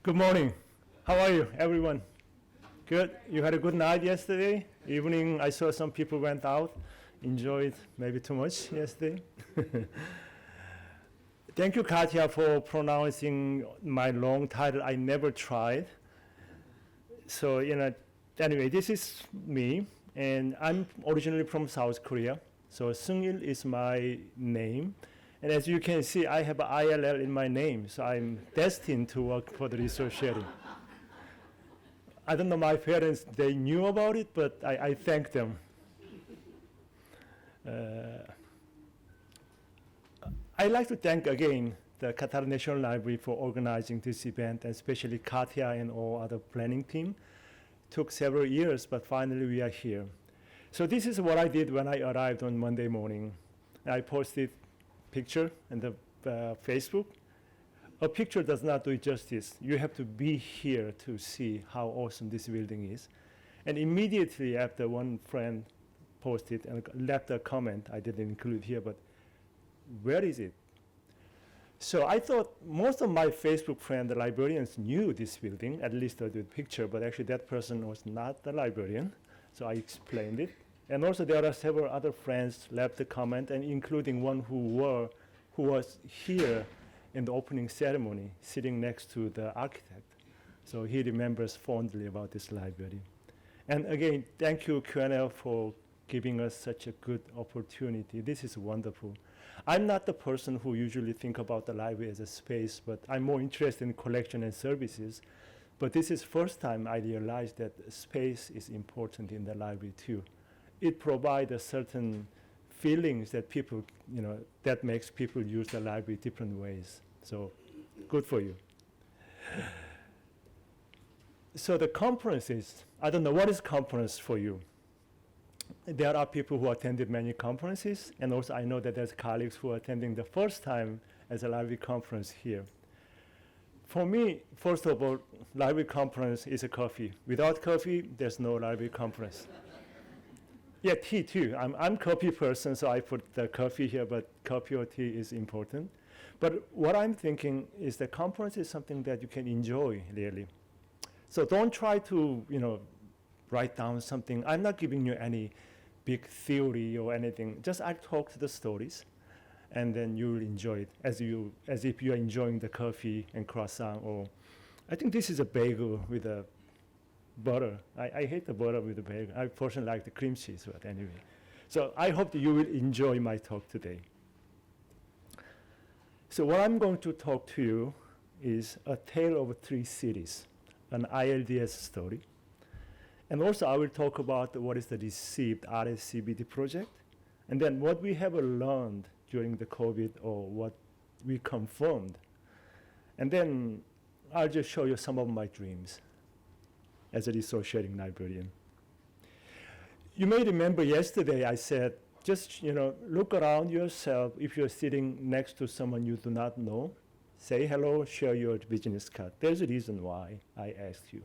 Good morning. How are you, everyone? Good. You had a good night yesterday evening. I saw some people went out, enjoyed maybe too much yesterday. Thank you, Katya, for pronouncing my long title. I never tried. So, anyway, this is me, and I'm originally from South Korea. So Seung-il is my name. And as you can see, I have ILL in my name, so I'm destined to work for the resource sharing. I don't know, my parents, they knew about it, but I thank them. I'd like to thank again the Qatar National Library for organizing this event, and especially Katya and all other planning team. Took several years, but finally we are here. So this is what I did when I arrived on Monday morning. I posted picture in the Facebook. A picture does not do it justice. You have to be here to see how awesome this building is. And immediately after, one friend posted and left a comment, I didn't include here, but where is it? So I thought most of my Facebook friends, the librarians, knew this building, at least the picture, but actually that person was not the librarian. So I explained it. And also there are several other friends left a comment, and including one who was here in the opening ceremony, sitting next to the architect. So he remembers fondly about this library. And again, thank you, QNL, for giving us such a good opportunity. This is wonderful. I'm not the person who usually think about the library as a space, but I'm more interested in collection and services. But this is first time I realized that space is important in the library too. It provides a certain feelings that people, that makes people use the library different ways. So good for you. So the conferences, I don't know, what is conference for you? There are people who attended many conferences, and also I know that there's colleagues who are attending the first time as a library conference here. For me, first of all, library conference is a coffee. Without coffee, there's no library conference. Yeah, tea too. I'm a coffee person, so I put the coffee here, but coffee or tea is important. But what I'm thinking is the conference is something that you can enjoy, really. So don't try to, write down something. I'm not giving you any big theory or anything. Just I talk to the stories, and then you'll enjoy it as if you are enjoying the coffee and croissant. Or I think this is a bagel with a butter. I hate the butter with the bagel. I personally like the cream cheese, but anyway. So I hope that you will enjoy my talk today. So what I'm going to talk to you is a tale of three cities, an ILDS story. And also I will talk about what is the received RSCBD project, and then what we have learned during the COVID or what we confirmed. And then I'll just show you some of my dreams as a resource sharing librarian. You may remember yesterday I said, just look around yourself. If you're sitting next to someone you do not know, say hello, share your business card. There's a reason why I asked you.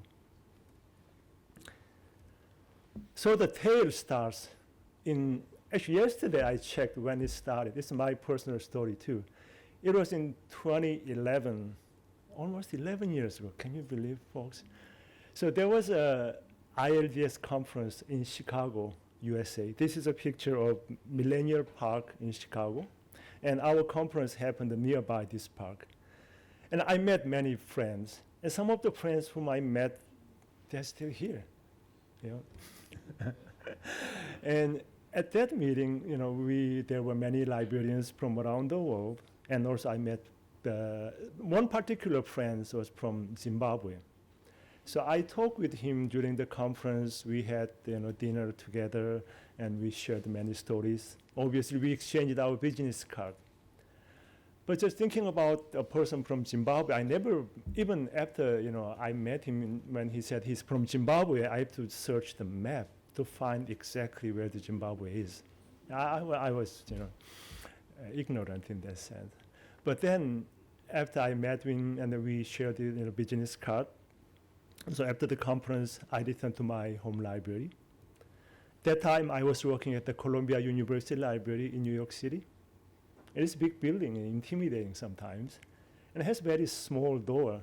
So the tale starts actually yesterday I checked when it started. This is my personal story too. It was in 2011, almost 11 years ago. Can you believe, folks? So there was a ILDS conference in Chicago, USA. This is a picture of Millennium Park in Chicago. And our conference happened nearby this park. And I met many friends. And some of the friends whom I met, they're still here. And at that meeting, there were many librarians from around the world. And also I met one particular friend was from Zimbabwe. So I talked with him during the conference. We had dinner together, and we shared many stories. Obviously, we exchanged our business card. But just thinking about a person from Zimbabwe, I never, even after I met him when he said he's from Zimbabwe, I have to search the map to find exactly where the Zimbabwe is. I was ignorant in that sense. But then after I met him and we shared the business card, so after the conference, I returned to my home library. That time, I was working at the Columbia University Library in New York City. It is a big building and intimidating sometimes. And it has a very small door.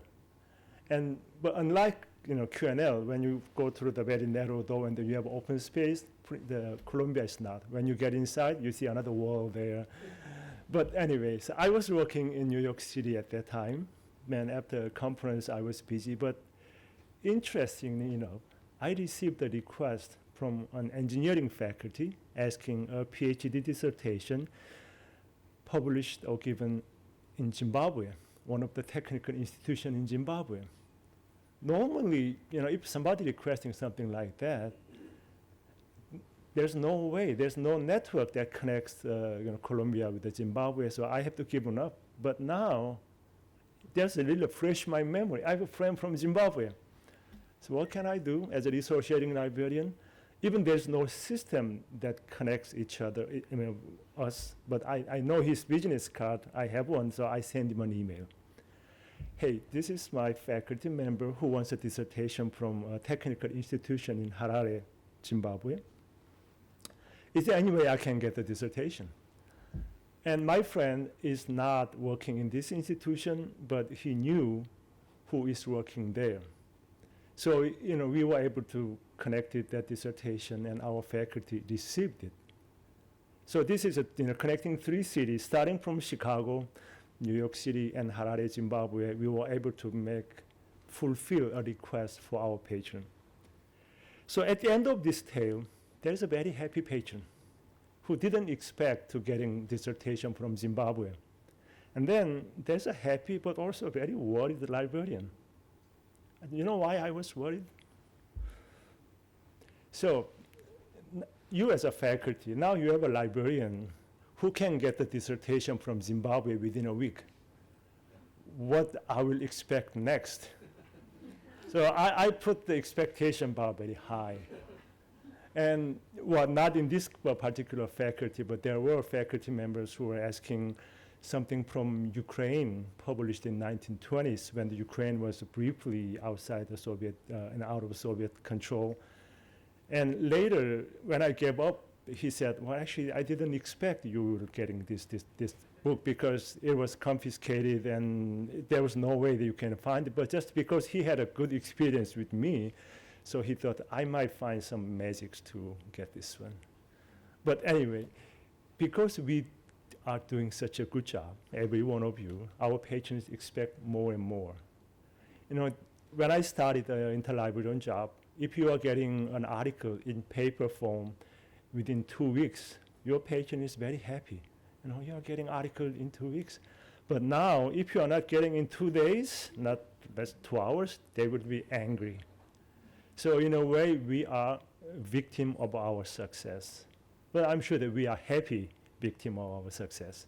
But unlike QNL, when you go through the very narrow door and then you have open space, the Columbia is not. When you get inside, you see another wall there. But anyway, so I was working in New York City at that time. Man, after a conference, I was busy. But interestingly enough, I received a request from an engineering faculty asking a PhD dissertation published or given in Zimbabwe, one of the technical institutions in Zimbabwe. Normally, if somebody requesting something like that, there's no way, there's no network that connects Colombia with the Zimbabwe, so I have to give it up. But now, there's a little fresh in my memory. I have a friend from Zimbabwe. So what can I do as a resource sharing librarian? Even there's no system that connects each other, us, but I know his business card, I have one, so I send him an email. Hey, this is my faculty member who wants a dissertation from a technical institution in Harare, Zimbabwe. Is there any way I can get the dissertation? And my friend is not working in this institution, but he knew who is working there. So, we were able to connect that dissertation, and our faculty received it. So this is connecting 3 cities, starting from Chicago, New York City, and Harare, Zimbabwe. We were able to fulfill a request for our patron. So at the end of this tale, there's a very happy patron who didn't expect to getting dissertation from Zimbabwe. And then there's a happy but also very worried librarian. And you know why I was worried? So you as a faculty, now you have a librarian who can get the dissertation from Zimbabwe within a week. What I will expect next. So I put the expectation bar very high. And not in this particular faculty, but there were faculty members who were asking something from Ukraine, published in 1920s, when the Ukraine was briefly outside the Soviet and out of Soviet control. And later, when I gave up, he said, well, actually, I didn't expect you were getting this book because it was confiscated and there was no way that you can find it. But just because he had a good experience with me, so he thought I might find some magics to get this one. But anyway, because we are doing such a good job, every one of you, our patrons expect more and more. When I started the interlibrarian job, if you are getting an article in paper form within 2 weeks, your patron is very happy. You are getting article in 2 weeks. But now, if you are not getting in 2 days, not that's 2 hours, they would be angry. So in a way, we are victim of our success. But I'm sure that we are happy victim of our success.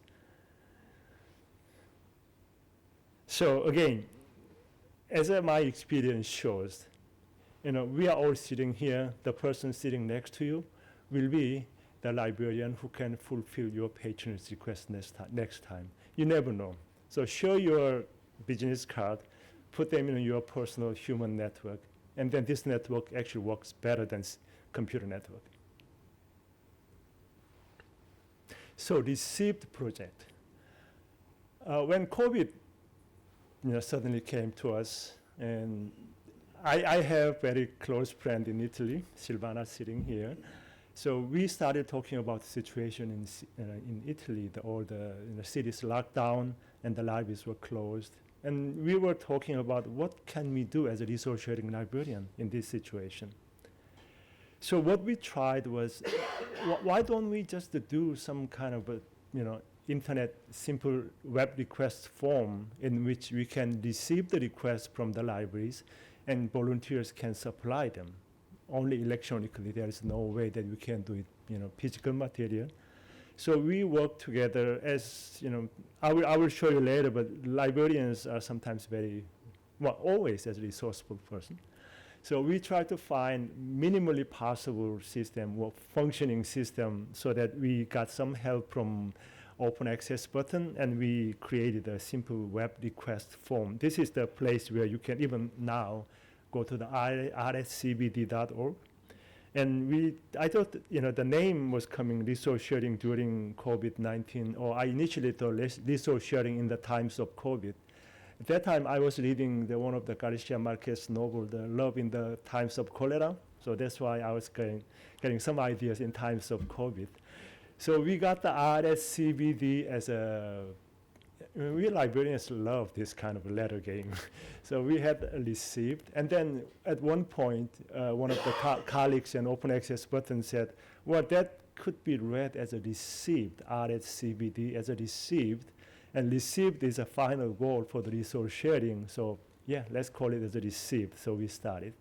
So again, as my experience shows, we are all sitting here. The person sitting next to you will be the librarian who can fulfill your patron's request next time. You never know. So show your business card, put them in your personal human network, and then this network actually works better than computer network. So received project. When COVID suddenly came to us, and I have very close friend in Italy, Silvana sitting here. So we started talking about the situation in Italy. All the cities locked down and the libraries were closed. And we were talking about what can we do as a resource sharing librarian in this situation. So what we tried was, why don't we just do some kind of a, internet simple web request form in which we can receive the requests from the libraries and volunteers can supply them. Only electronically, there is no way that we can do it, physical material. So we work together as, I will show you later, but librarians are sometimes always as a resourceful person. So we try to find minimally possible system, functioning system, so that we got some help from open access button, and we created a simple web request form. This is the place where you can even now go to the rscbd.org. And I thought, the name was coming resource sharing during COVID-19, or I initially thought resource sharing in the times of COVID. At that time, I was reading one of the Garcia Marquez novel, The Love in the Times of Cholera. So that's why I was getting some ideas in times of COVID. So we got the RSCBD as we librarians love this kind of letter game. So we had received, and then at one point, one of the colleagues in Open Access Button said, well, that could be read as a received, RSCBD as a received, and received is a final goal for the resource sharing. So yeah, let's call it as a received. So we started.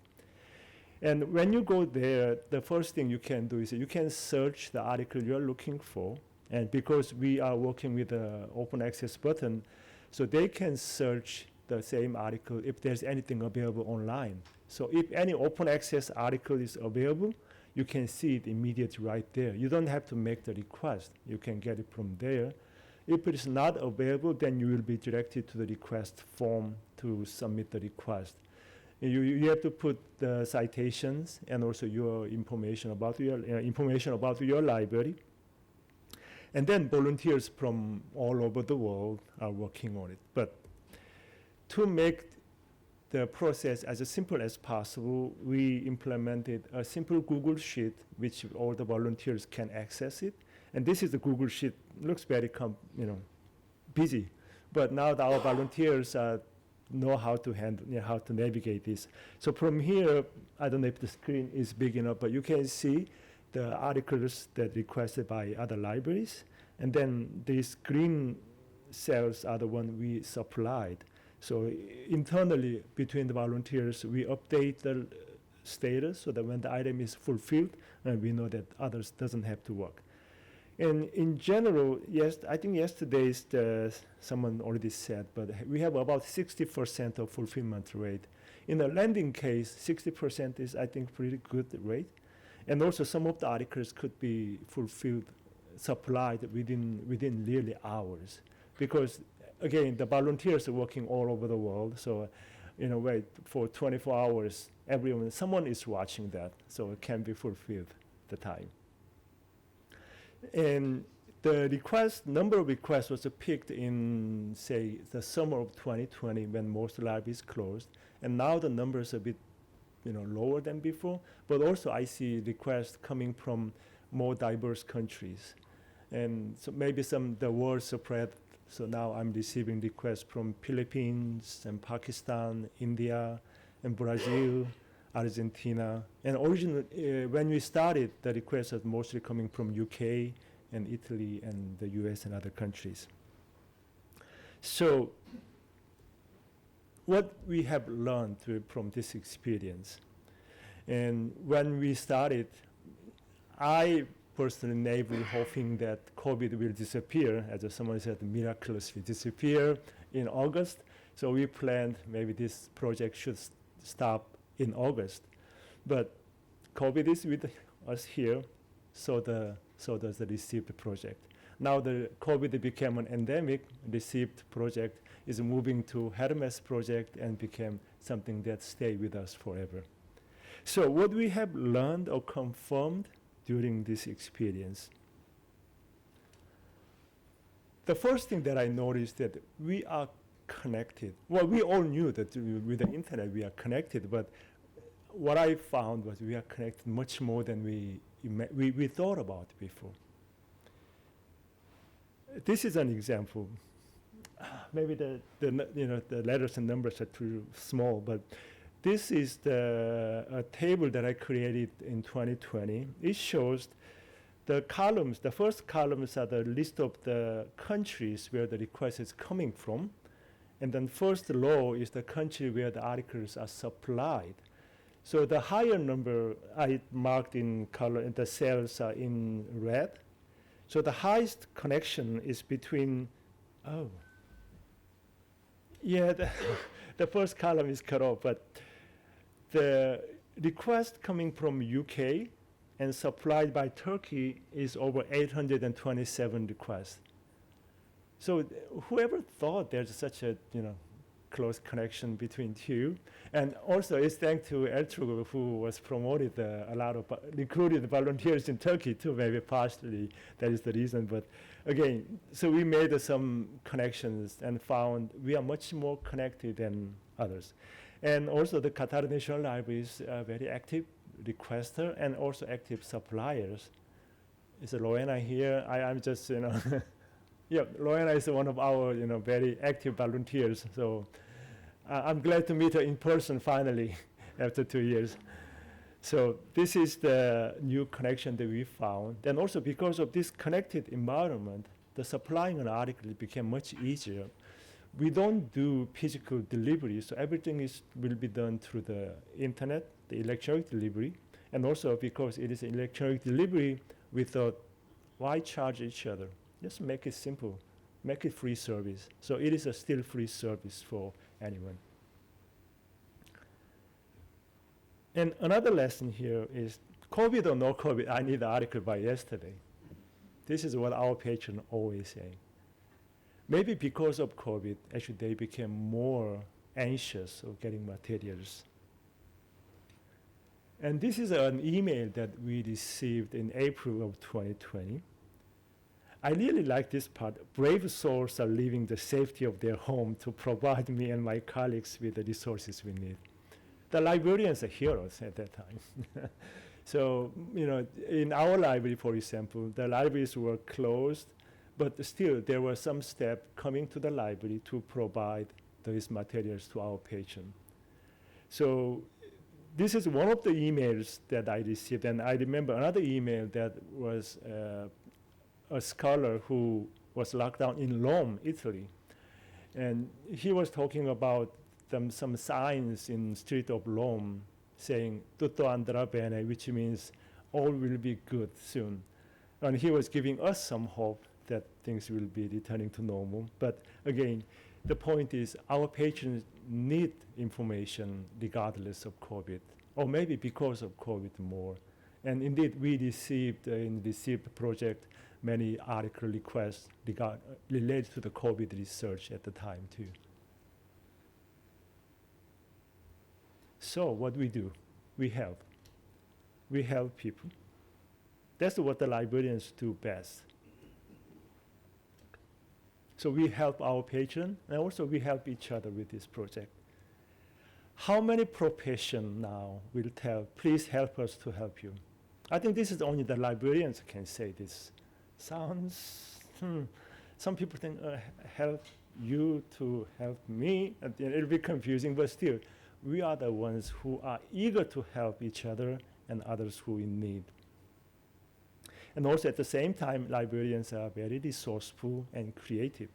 And when you go there, the first thing you can do is you can search the article you're looking for. And because we are working with the Open Access Button, so they can search the same article if there's anything available online. So if any open access article is available, you can see it immediately right there. You don't have to make the request. You can get it from there. If it is not available, then you will be directed to the request form to submit the request. You have to put the citations and also your information about your library. And then volunteers from all over the world are working on it. But to make the process as simple as possible, we implemented a simple Google Sheet, which all the volunteers can access it. And this is the Google Sheet. Looks very busy. But now our volunteers know how to handle, how to navigate this. So from here, I don't know if the screen is big enough, but you can see the articles that requested by other libraries. And then these green cells are the one we supplied. So internally, between the volunteers, we update the status so that when the item is fulfilled, we know that others doesn't have to work. And in general, yes, I think yesterday someone already said, but we have about 60% of fulfillment rate. In a landing case, 60% is, I think, pretty good rate. And also some of the articles could be supplied within really hours. Because again, the volunteers are working all over the world. So, for 24 hours, someone is watching that. So it can be fulfilled the time. And the number of requests was picked in, say, the summer of 2020 when most libraries closed. And now the numbers are a bit lower than before, but also I see requests coming from more diverse countries. And so maybe the word spread, so now I'm receiving requests from Philippines and Pakistan, India, and Brazil, Argentina. And originally, when we started, the requests are mostly coming from UK and Italy and the US and other countries. So what we have learned from this experience, and when we started, I personally naively hoping that COVID will disappear, as someone said, miraculously disappear in August. So we planned maybe this project should stop in August. But COVID is with us here, so does the Received project. Now the COVID became an endemic, Received project is moving to Hermes project and became something that stay with us forever. So what we have learned or confirmed during this experience. The first thing that I noticed that we are connected. Well, we all knew that with the internet we are connected, but what I found was we are connected much more than we thought about before. This is an example. Maybe the letters and numbers are too small, but this is a table that I created in 2020. It shows the columns. The first columns are the list of the countries where the request is coming from. And then first row is the country where the articles are supplied. So the higher number I marked in color, and the cells are in red. So the highest connection is between, the first column is cut off, but the request coming from UK and supplied by Turkey is over 827 requests. So whoever thought there's such a close connection between two. And also it's thanks to Ertuğrul, who was promoted a lot of, recruited volunteers in Turkey too, maybe partially that is the reason. But again, so we made some connections and found we are much more connected than others. And also the Qatar National Library is very active requester and also active suppliers. Is Loena here? I'm just, yeah, Loena is one of our, very active volunteers. So I'm glad to meet her in person finally after 2 years. So this is the new connection that we found. And also because of this connected environment, the supplying an article became much easier. We don't do physical delivery, so everything will be done through the internet, the electronic delivery. And also because it is electronic delivery, we thought, why charge each other? Just make it simple, make it free service. So it is a still free service for anyone. And another lesson here is, COVID or no COVID, I need the article by yesterday. This is what our patrons always say. Maybe because of COVID, actually they became more anxious of getting materials. And this is an email that we received in April of 2020. I really like this part. Brave souls are leaving the safety of their home to provide me and my colleagues with the resources we need. The librarians are heroes at that time. So, in our library, for example, the libraries were closed, but still there were some staff coming to the library to provide these materials to our patron. So this is one of the emails that I received, and I remember another email that was a scholar who was locked down in Rome, Italy. And he was talking about some signs in street of Rome saying, tutto andrà bene, which means all will be good soon. And he was giving us some hope that things will be returning to normal. But again, the point is our patrons need information regardless of COVID, or maybe because of COVID more. And indeed, we received in the RECEIVE project many article requests related to the COVID research at the time too. So what we do, we help. We help people. That's what the librarians do best. So we help our patron, and also we help each other with this project. How many professions now will tell, please help us to help you? I think this is only the librarians can say this. Sounds, some people think, help you to help me, and it'll be confusing, but still, we are the ones who are eager to help each other and others who in need. And also at the same time, librarians are very resourceful and creative.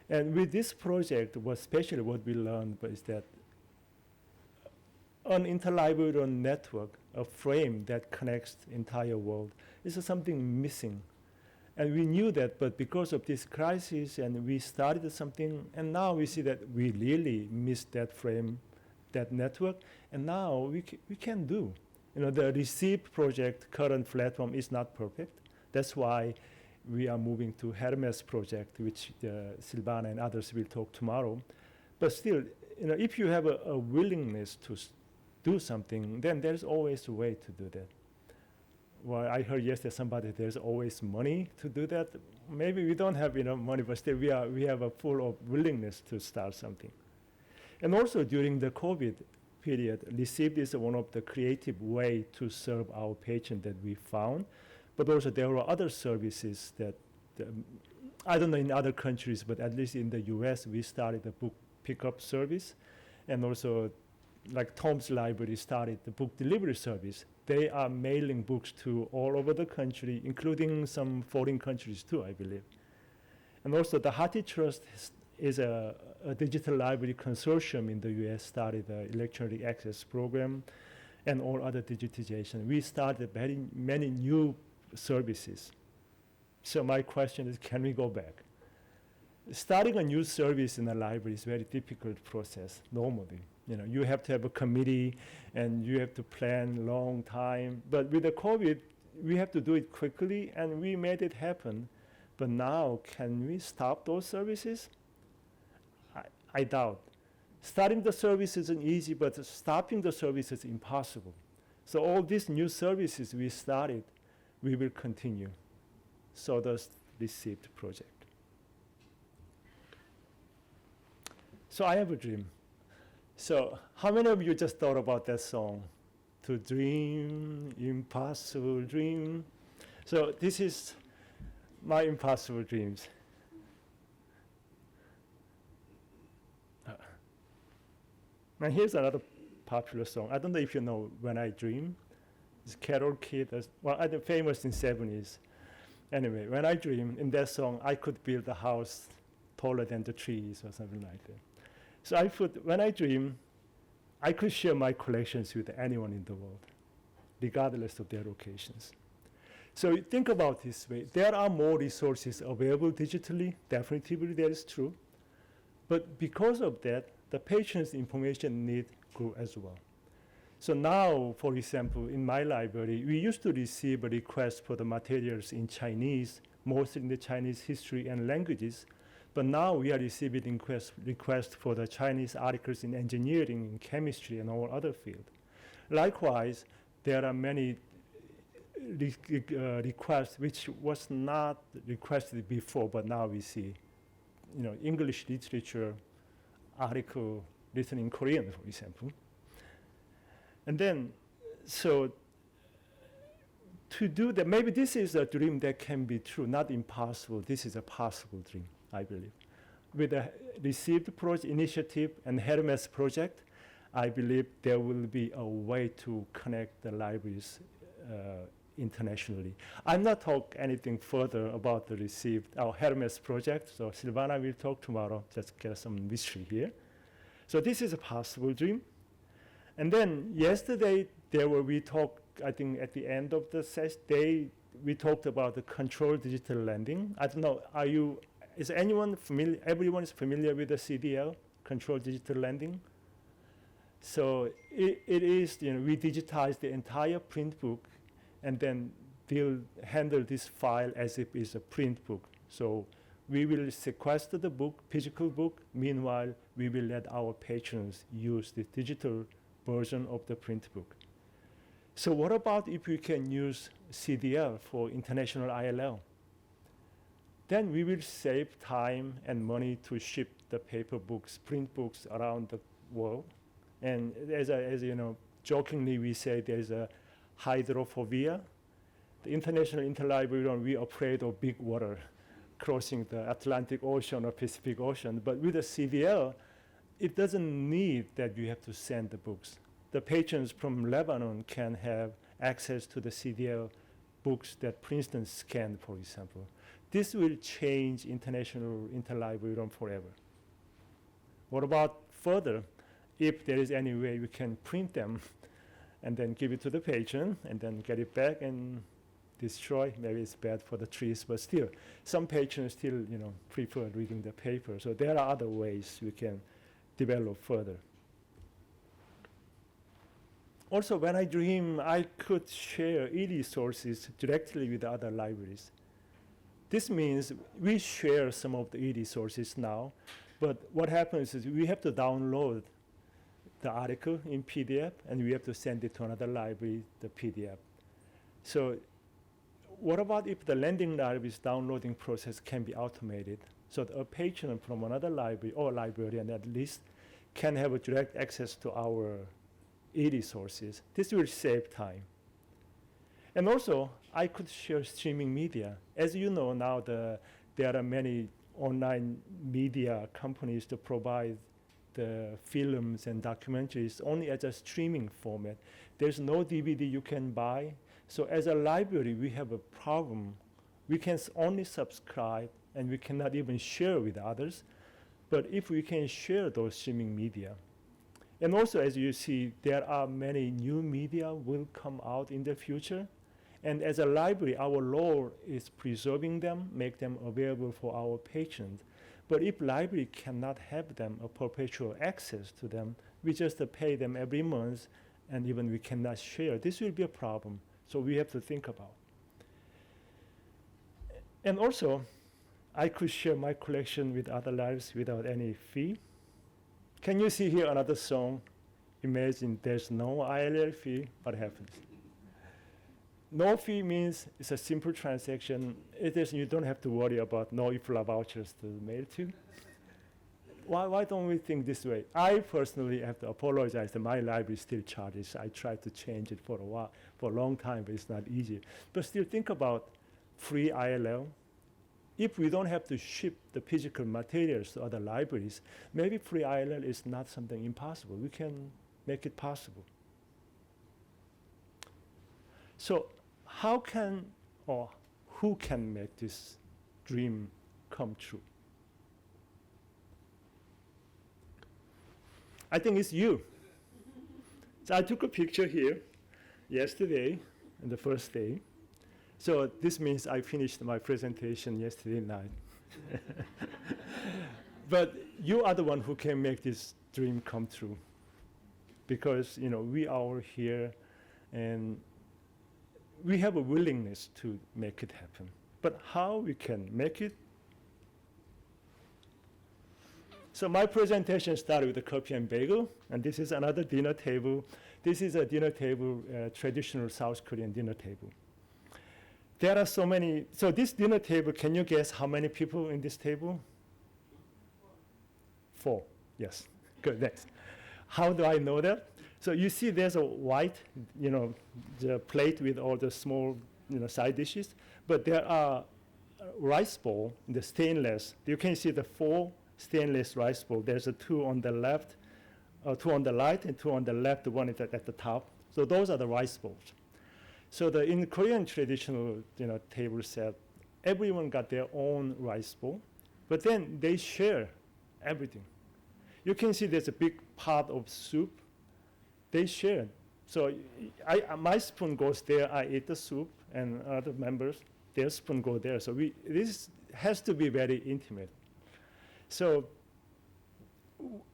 And with this project, especially what we learned is that an interlibrary network, a frame that connects the entire world, is something missing. And we knew that, but because of this crisis, and we started something, and now we see that we really missed that frame, that network, and now we can do. The RECEIVE project current platform is not perfect. That's why we are moving to Hermes project, which Silvana and others will talk tomorrow. But still, if you have a willingness to do something, then there's always a way to do that. Well, I heard yesterday somebody, there's always money to do that. Maybe we don't have enough money, but still we have a full of willingness to start something. And also during the COVID period, RECEIVE is one of the creative way to serve our patients that we found. But also there were other services that, I don't know in other countries, but at least in the US, we started a book pickup service. And also like Tom's Library started the book delivery service. They are mailing books to all over the country, including some foreign countries too, I believe. And also the Hathi Trust is a digital library consortium in the US, started the electronic access program and all other digitization. We started many new services. So my question is, can we go back? Starting a new service in a library is a very difficult process normally. You have to have a committee and you have to plan long time. But with the COVID, we have to do it quickly and we made it happen. But now, can we stop those services? I doubt. Starting the service isn't easy, but stopping the service is impossible. So all these new services we started, we will continue. So does Received project. So I have a dream. So how many of you just thought about that song? To dream, impossible dream. So this is my impossible dreams. Now here's another popular song. I don't know if you know When I Dream. It's Carol Kidd. Well, I think famous in 70s. Anyway, When I Dream, in that song, I could build a house taller than the trees or something like that. So I put, when I dream, I could share my collections with anyone in the world, regardless of their locations. So think about this way. There are more resources available digitally. Definitively, that is true. But because of that, the patient's information need grew as well. So now, for example, in my library, we used to receive a request for the materials in Chinese, mostly in the Chinese history and languages. But now we are receiving requests for the Chinese articles in engineering, in chemistry, and all other fields. Likewise, there are many requests which was not requested before, but now we see, English literature article written in Korean, for example. And then, so to do that, maybe this is a dream that can be true, not impossible. This is a possible dream, I believe. With the Received Project Initiative and Hermes Project, I believe there will be a way to connect the libraries internationally. I'm not talking anything further about the Received, our Hermes Project, so Silvana will talk tomorrow, just get some mystery here. So this is a possible dream. And then yesterday, we talked, I think at the end of the day, we talked about the controlled digital lending. I don't know, is anyone familiar, everyone is familiar with the CDL, controlled digital lending? So it is, we digitize the entire print book and then we'll handle this file as if it's a print book. So we will sequester the book, physical book. Meanwhile, we will let our patrons use the digital version of the print book. So what about if we can use CDL for international ILL? Then we will save time and money to ship the paper books, print books around the world. And as jokingly we say there's a hydrophobia. The International Interlibrary, we're afraid of big water crossing the Atlantic Ocean or Pacific Ocean. But with the CDL, it doesn't need that you have to send the books. The patrons from Lebanon can have access to the CDL books that Princeton scanned, for example. This will change International Interlibrary forever. What about further? If there is any way we can print them and then give it to the patron and then get it back and destroy, maybe it's bad for the trees, but still, some patrons still, prefer reading the paper. So there are other ways we can develop further. Also, when I dream, I could share e-resources directly with other libraries. This means we share some of the e-resources now, but what happens is we have to download the article in PDF, and we have to send it to another library, the PDF. So what about if the lending library's downloading process can be automated so that a patron from another library or librarian at least can have a direct access to our e-resources? This will save time. And also, I could share streaming media. As you know now, there are many online media companies to provide the films and documentaries only as a streaming format. There's no DVD you can buy. So as a library, we have a problem. We can only subscribe, and we cannot even share with others. But if we can share those streaming media, and also as you see, there are many new media will come out in the future. And as a library, our role is preserving them, make them available for our patrons. But if library cannot have them a perpetual access to them, we just pay them every month, and even we cannot share. This will be a problem. So we have to think about. And also, I could share my collection with other libraries without any fee. Can you see here another song? Imagine there's no ILL fee, what happens? No fee means it's a simple transaction. It is, you don't have to worry about no IFLA vouchers to mail to. Why don't we think this way? I personally have to apologize that my library still charges. I tried to change it for a while, for a long time, but it's not easy. But still think about free ILL. If we don't have to ship the physical materials to other libraries, maybe free ILL is not something impossible. We can make it possible. So how can, or who can make this dream come true? I think it's you. So I took a picture here yesterday, on the first day. So this means I finished my presentation yesterday night. But you are the one who can make this dream come true. Because we are all here and we have a willingness to make it happen. But how we can make it? So my presentation started with a coffee and bagel, and this is another dinner table. This is a dinner table, traditional South Korean dinner table. There are so many, so this dinner table, can you guess how many people in this table? 4, yes, good, thanks. How do I know that? So you see there's a white, the plate with all the small, side dishes, but there are rice bowl, the stainless. You can see the 4 stainless rice bowl. There's a 2 on the left, 2 on the right, and 2 on the left, the one at the top. So those are the rice bowls. So in Korean traditional, table set, everyone got their own rice bowl, but then they share everything. You can see there's a big pot of soup. They share. So my spoon goes there. I eat the soup, and other members, their spoon go there. So this has to be very intimate. So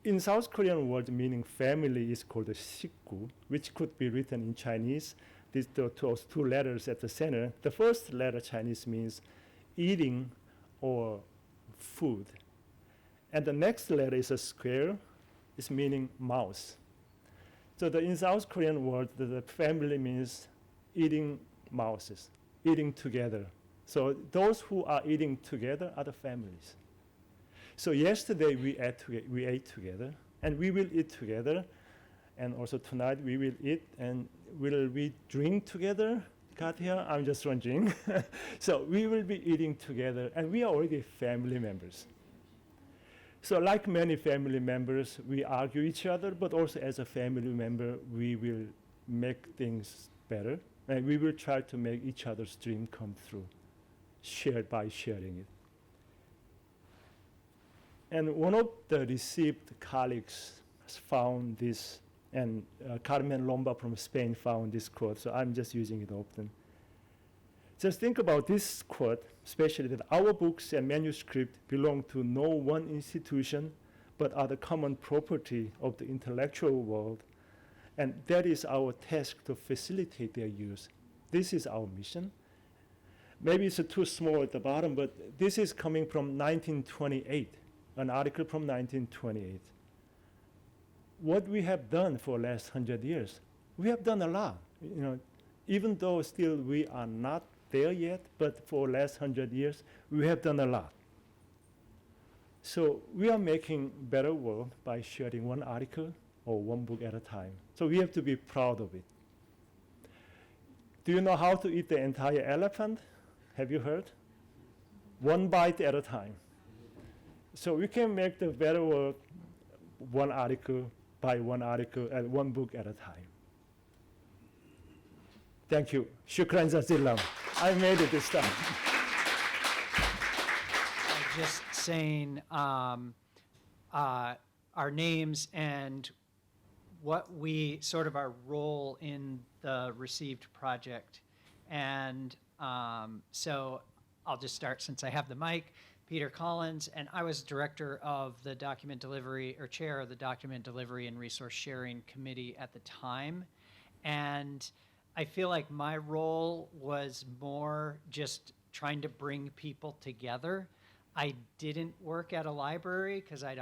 in South Korean word meaning family is called a 식구, which could be written in Chinese. These two letters at the center. The first letter Chinese means eating or food. And the next letter is a square. It's meaning mouse. So in South Korean word, the family means eating mouses, eating together. So those who are eating together are the families. So yesterday we ate together, and we will eat together, and also tonight we will eat, and will we drink together? Katya, I'm just wondering. So we will be eating together, and we are already family members. So like many family members, we argue each other, but also as a family member, we will make things better, and we will try to make each other's dream come true, by sharing it. And one of the received colleagues found this, and Carmen Lomba from Spain found this quote, so I'm just using it often. Just think about this quote, especially that our books and manuscripts belong to no one institution, but are the common property of the intellectual world, and that is our task to facilitate their use. This is our mission. Maybe it's too small at the bottom, but this is coming from 1928. An article from 1928. What we have done for the last 100 years, we have done a lot. Even though still we are not there yet, but for the last 100 years, we have done a lot. So we are making better world by sharing one article or one book at a time. So we have to be proud of it. Do you know how to eat the entire elephant? Have you heard? One bite at a time. So we can make the better world one article by one article and one book at a time. Thank you. Shukran jazilan. I made it this time. Just saying our names and what we sort of our role in the received project. And so I'll just start since I have the mic. Peter Collins, and I was director of the document delivery, or chair of the document delivery and resource sharing committee at the time. And I feel like my role was more just trying to bring people together. I didn't work at a library because I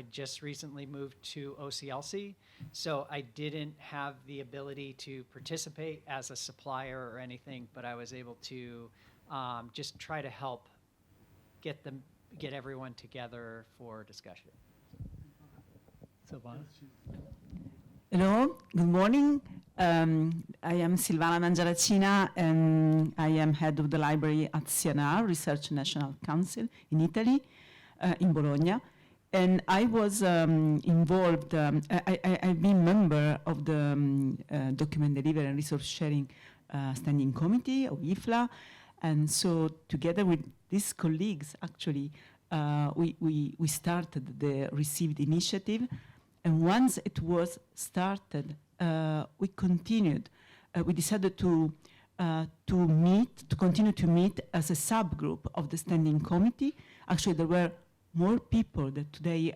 just recently moved to OCLC, so I didn't have the ability to participate as a supplier or anything, but I was able to just try to help get everyone together for discussion. Silvana? Hello, good morning. I am Silvana Mangiaracina, and I am head of the library at CNR, Research National Council in Italy, in Bologna. And I was involved, I've been member of the Document Delivery and Resource Sharing Standing Committee of IFLA. And so together with these colleagues, actually, we started the Received initiative. And once it was started, we continued. We decided to continue to meet as a subgroup of the standing committee. Actually, there were more people that today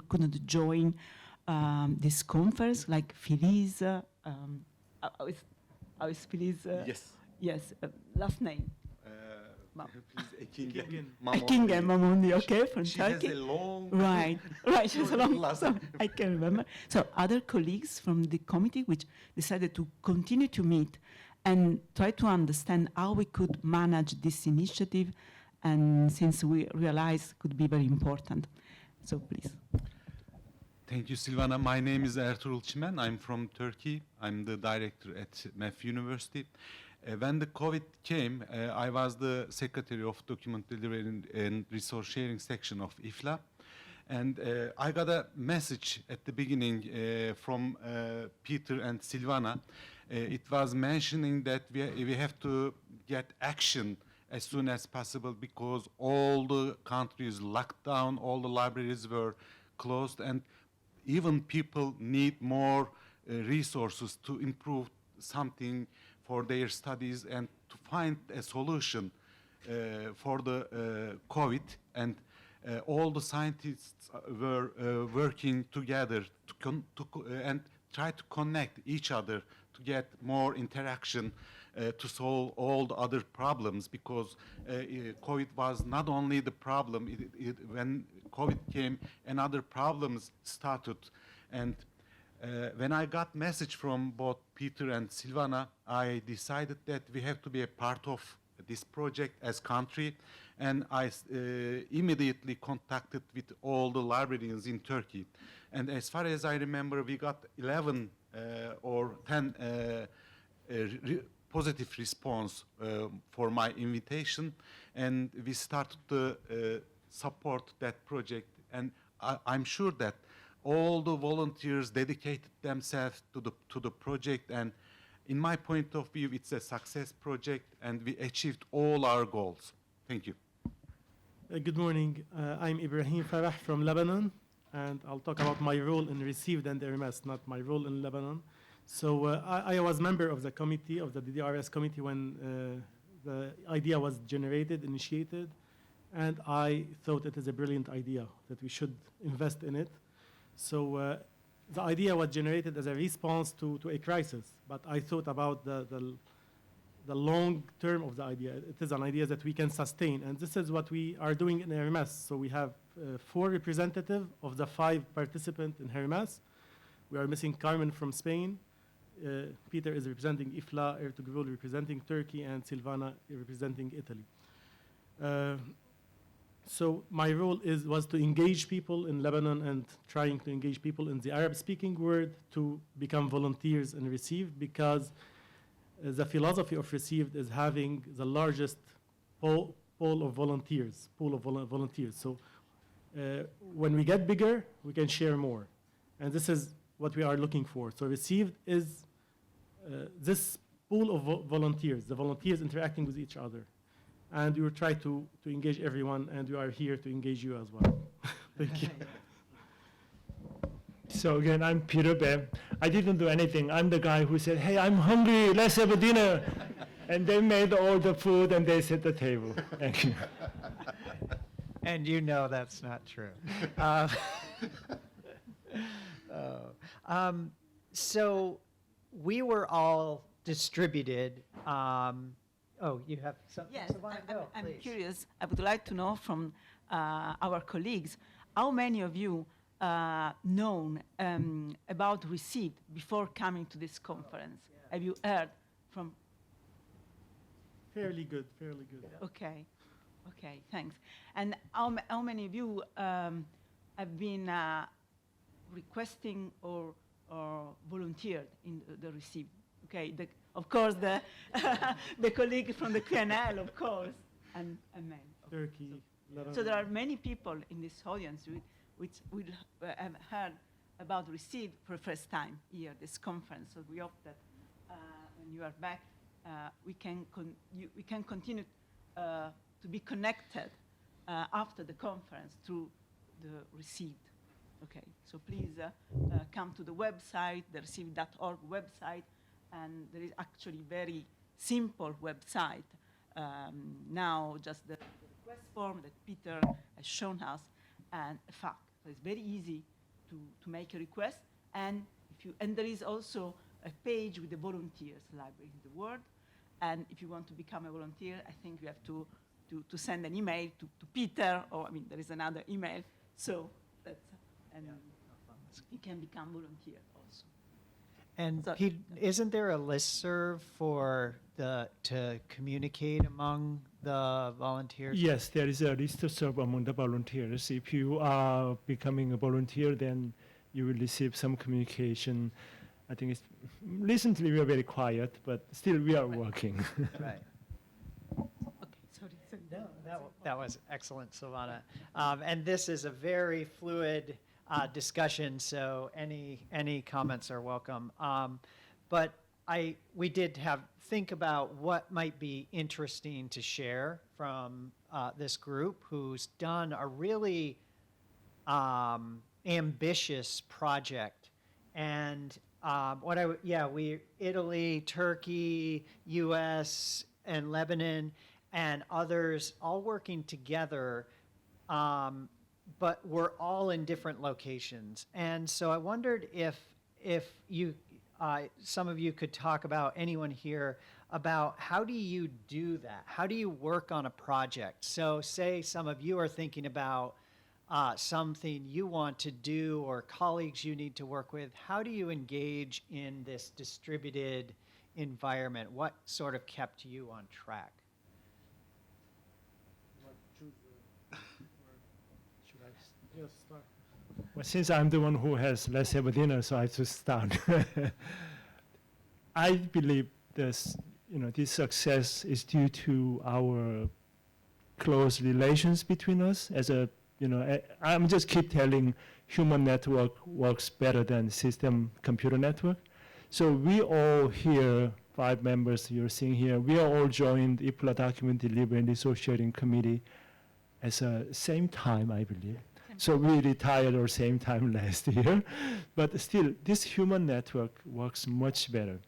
couldn't join this conference, like Feliz. How is Feliz? Yes. Yes, last name. Please, King and Mamundi, okay, from She Turkey. has a long... Right, she has a long last so name. I can remember. So other colleagues from the committee which decided to continue to meet and try to understand how we could manage this initiative, and since we realized it could be very important. So please. Thank you, Silvana. My name is Ertuğrul Çimen. I'm from Turkey. I'm the director at MEF University. When the COVID came, I was the secretary of Document Delivery and Resource Sharing section of IFLA. And I got a message at the beginning from Peter and Silvana. It was mentioning that we have to get action as soon as possible because all the countries locked down, all the libraries were closed, and even people need more resources to improve something for their studies and to find a solution for the COVID. And all the scientists were working together and try to connect each other to get more interaction to solve all the other problems, because COVID was not only the problem. When COVID came, another problems started. And when I got message from both Peter and Silvana, I decided that we have to be a part of this project as country, and I immediately contacted with all the librarians in Turkey. And as far as I remember, we got 11 or 10 positive response for my invitation, and we started to support that project. And I'm sure that all the volunteers dedicated themselves to the project, and in my point of view, it's a success project, and we achieved all our goals. Thank you. Good morning. I'm Ibrahim Farah from Lebanon, and I'll talk about my role in Received and RMS, not my role in Lebanon. So I was member of the committee, of the DDRS committee, when the idea was initiated, and I thought it is a brilliant idea that we should invest in it. So the idea was generated as a response to a crisis, but I thought about the long term of the idea. It is an idea that we can sustain, and this is what we are doing in RMS. So we have 4 representatives of the 5 participants in RMS. We are missing Carmen from Spain. Peter is representing IFLA, Ertuğrul representing Turkey, and Silvana representing Italy. So my role was to engage people in Lebanon and trying to engage people in the Arab-speaking world to become volunteers in Received, because the philosophy of Received is having the largest pool of volunteers. So when we get bigger, we can share more. And this is what we are looking for. So Received is this pool of volunteers, the volunteers interacting with each other. And we will try to engage everyone, and we are here to engage you as well. Thank you. So again, I'm Peter Bem. I didn't do anything. I'm the guy who said, hey, I'm hungry, let's have a dinner. And they made all the food and they set the table. Thank you. And you know that's not true. So we were all distributed oh, you have something? Yes, Silvana, go, I'm please. curious. I would like to know from our colleagues, how many of you known about received before coming to this conference? Have you heard from? Fairly good, fairly good. Okay, okay, thanks. And how many of you have been requesting or volunteered in the receive? Okay, of course, the the colleague from the QNL, of course, and men. Turkey, Lebanon. So there are many people in this audience which will have heard about Receive for the first time here, this conference. So we hope that when you are back, we can continue to be connected after the conference through the Received. Okay, so please come to the website, the receive.org website, and there is actually very simple website. Now just the request form that Peter has shown us and a fact. So it's very easy to make a request. And there is also a page with the volunteers library in the world. And if you want to become a volunteer, I think you have to send an email to Peter, or I mean, there is another email. So that's, and you can become volunteer also. And So- Pete, isn't there a listserv to communicate among the volunteers? Yes, there is a list serve among the volunteers. If you are becoming a volunteer, then you will receive some communication. I think it's recently we are very quiet, but still we are working. Right. Okay, sorry. No, that was excellent, Silvana. And this is a very fluid discussion, so any comments are welcome. But we did think about what might be interesting to share from this group who's done a really ambitious project. And Italy, Turkey, U.S., and Lebanon, and others all working together, but we're all in different locations. And so I wondered if you, some of you could talk about, anyone here, about how do you do that? How do you work on a project? So say some of you are thinking about something you want to do or colleagues you need to work with. How do you engage in this distributed environment? What sort of kept you on track? Yes, start. Well, since I'm the one who has let's have a dinner, so I have to start. I believe this success is due to our close relations between us. I'm just keep telling human network works better than system computer network. So we all here, 5 members you're seeing here, we are all joined IPLA Document Delivery and Resource Sharing Committee at the same time, I believe. So we retired at the same time last year, but still, this human network works much better.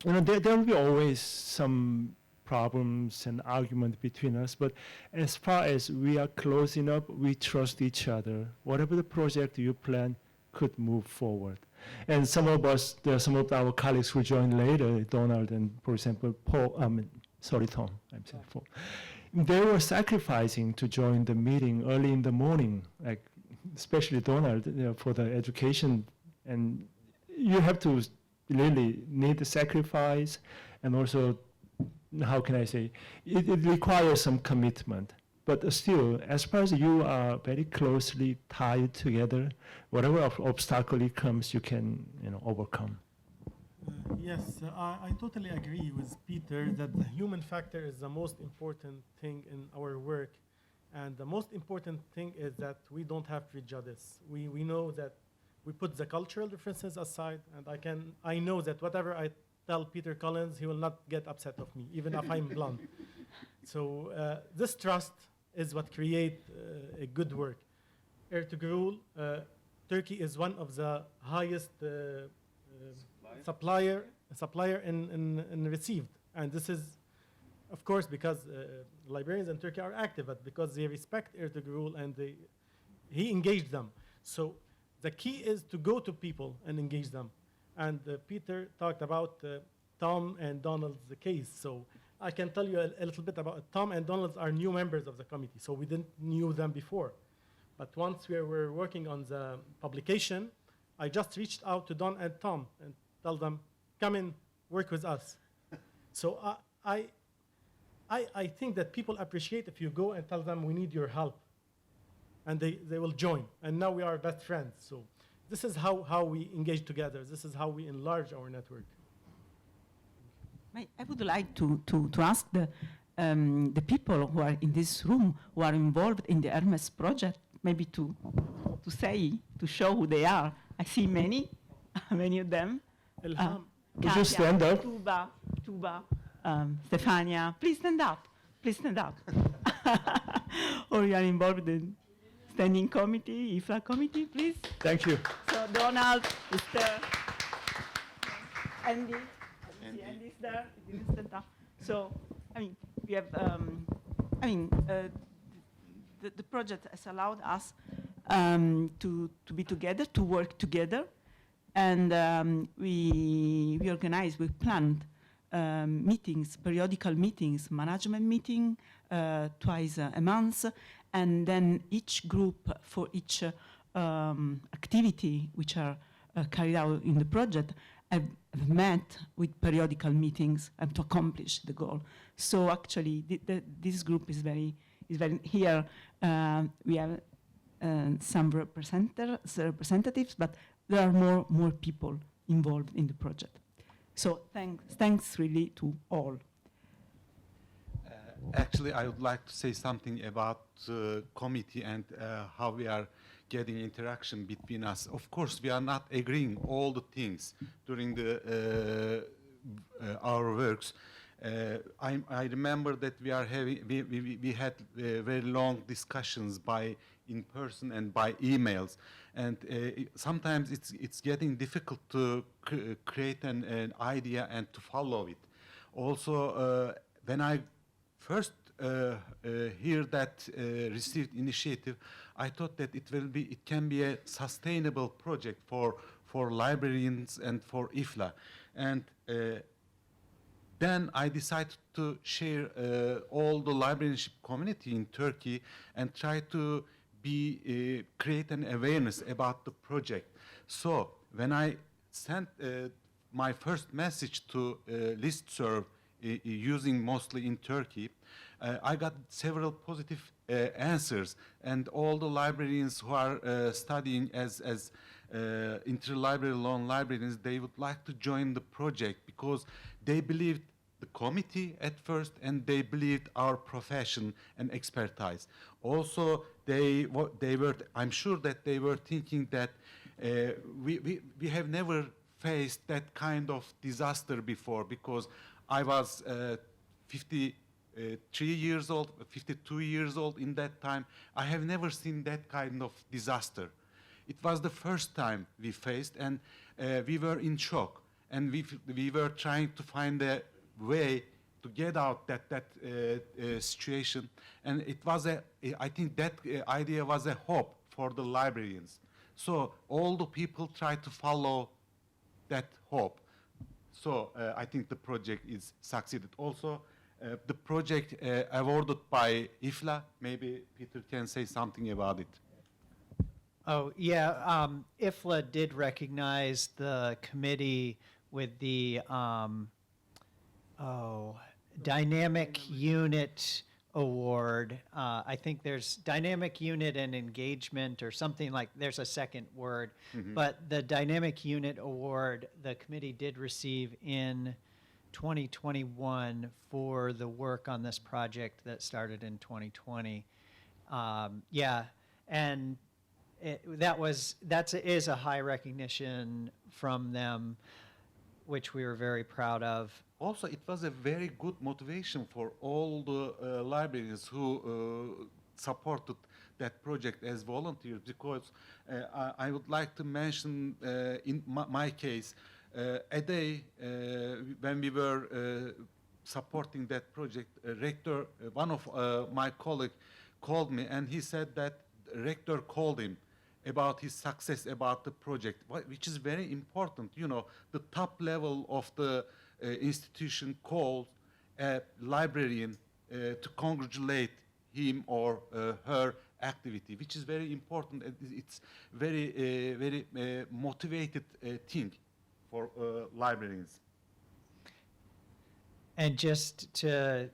There will be always some problems and argument between us, but as far as we are close enough, we trust each other. Whatever the project you plan could move forward. And some of our colleagues who join later, Donald and, for example, Tom, I'm saying Paul. They were sacrificing to join the meeting early in the morning, like especially Donald, for the education. And you have to really need the sacrifice, and also, how can I say, it requires some commitment. But still, as far as you are very closely tied together, whatever obstacle it comes, you can overcome. Yes, I totally agree with Peter that the human factor is the most important thing in our work. And the most important thing is that we don't have prejudice. We know that we put the cultural differences aside, and I know that whatever I tell Peter Collins, he will not get upset of me, even if I'm blunt. So this trust is what creates a good work. Ertugrul, Turkey is one of the highest supplier in received, and this is, of course, because librarians in Turkey are active, but because they respect Ertugrul and he engaged them. So the key is to go to people and engage them. And Peter talked about Tom and Donald's case. So I can tell you a little bit about it. Tom and Donald are new members of the committee, so we didn't knew them before. But once we were working on the publication, I just reached out to Don and Tom and tell them, come in, work with us. So I think that people appreciate if you go and tell them we need your help. And they will join. And now we are best friends. So this is how we engage together. This is how we enlarge our network. I would like to ask the people who are in this room who are involved in the Hermes project, maybe to show who they are. I see many of them. Ilham, Would you stand up? Tuba, Stefania, please stand up. Please stand up. Or you are involved in standing committee, IFLA committee, please. Thank you. So Donald is there. Andy. Andy's there. He didn't stand up. So, I mean, we have, the project has allowed us to be together, to work together. And we organized, we planned meetings, periodical meetings, management meeting twice a month, and then each group for each activity which are carried out in the project have met with periodical meetings and to accomplish the goal. So actually, this group is very here. We have some representatives, but there are more people involved in the project. So thanks really to all. Actually, I would like to say something about the committee and how we are getting interaction between us. Of course, we are not agreeing all the things during our works. I remember that we had very long discussions in person and by emails, and sometimes it's getting difficult to create an idea and to follow it. Also, when I first hear that received initiative, I thought that it can be a sustainable project for librarians and for IFLA, and then I decided to share all the librarianship community in Turkey and try to create an awareness about the project. So when I sent my first message to listserv using mostly in Turkey, I got several positive answers, and all the librarians who are studying as interlibrary loan librarians, they would like to join the project because they believed the committee at first, and they believed our profession and expertise. Also, I'm sure that they were thinking that we have never faced that kind of disaster before, because I was 53 years old, 52 years old in that time. I have never seen that kind of disaster. It was the first time we faced, and we were in shock, and we were trying to find a way to get out that situation, and I think that idea was a hope for the librarians. So all the people tried to follow that hope. So I think the project is succeeded. Also, the project awarded by IFLA, maybe Peter can say something about it. Oh, yeah, IFLA did recognize the committee with the Dynamic Unit Award. I think there's Dynamic Unit and Engagement or something like, there's a second word. Mm-hmm. But the Dynamic Unit Award, the committee did receive in 2021 for the work on this project that started in 2020. Yeah, and that is a high recognition from them, which we were very proud of. Also, it was a very good motivation for all the librarians who supported that project as volunteers, because I would like to mention in my case, a day when we were supporting that project, rector, one of my colleagues called me, and he said that rector called him about his success about the project, which is very important. You know, the top level of the institution calls a librarian to congratulate him or her activity, which is very important. It's very motivated thing for librarians. And just to